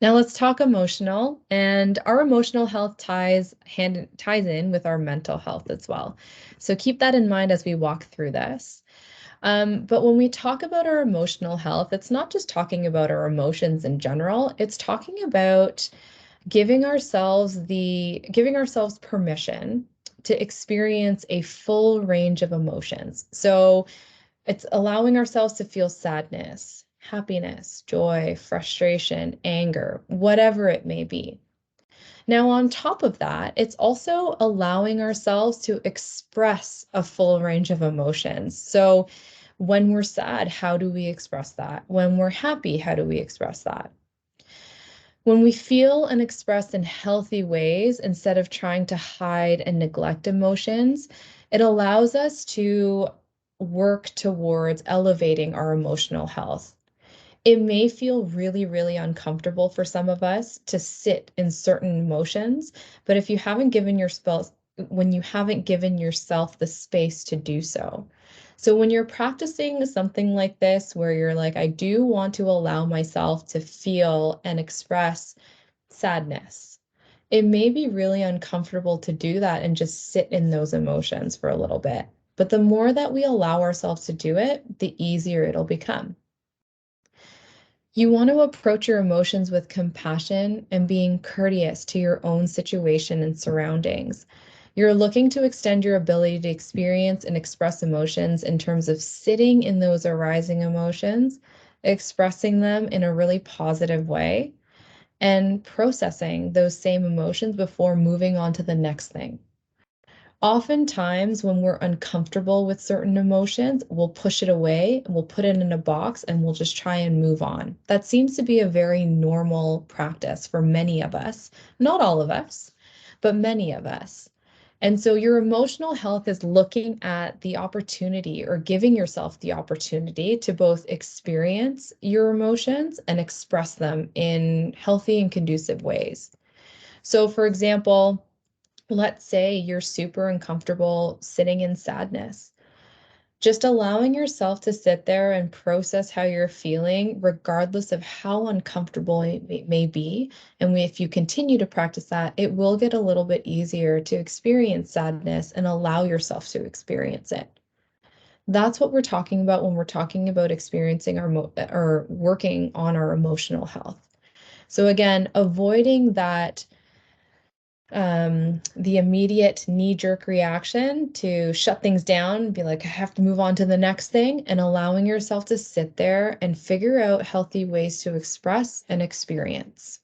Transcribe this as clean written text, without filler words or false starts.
Now let's talk emotional, and our emotional health ties in with our mental health as well. So keep that in mind as we walk through this. But when we talk about our emotional health, it's not just talking about our emotions in general, it's talking about giving ourselves permission to experience a full range of emotions. So it's allowing ourselves to feel sadness, happiness, joy, frustration, anger, whatever it may be. Now, on top of that, it's also allowing ourselves to express a full range of emotions. So, when we're sad, how do we express that? When we're happy, how do we express that? When we feel and express in healthy ways instead of trying to hide and neglect emotions, it allows us to work towards elevating our emotional health. It may feel really, really uncomfortable for some of us to sit in certain emotions, but if you haven't given yourself, when you haven't given yourself the space to do so. So when you're practicing something like this, where you're like, I do want to allow myself to feel and express sadness, it may be really uncomfortable to do that and just sit in those emotions for a little bit. But the more that we allow ourselves to do it, the easier it'll become. You want to approach your emotions with compassion and being courteous to your own situation and surroundings. You're looking to extend your ability to experience and express emotions in terms of sitting in those arising emotions, expressing them in a really positive way, and processing those same emotions before moving on to the next thing. Oftentimes, when we're uncomfortable with certain emotions, we'll push it away, we'll put it in a box, and we'll just try and move on. That seems to be a very normal practice for many of us. Not all of us, but many of us. And so your emotional health is looking at the opportunity or giving yourself the opportunity to both experience your emotions and express them in healthy and conducive ways. So, for example, let's say you're super uncomfortable sitting in sadness. Just allowing yourself to sit there and process how you're feeling, regardless of how uncomfortable it may be. And if you continue to practice that, it will get a little bit easier to experience sadness and allow yourself to experience it. That's what we're talking about when we're talking about experiencing or working on our emotional health. So again, avoiding that the immediate knee-jerk reaction to shut things down, be like, I have to move on to the next thing, and allowing yourself to sit there and figure out healthy ways to express and experience.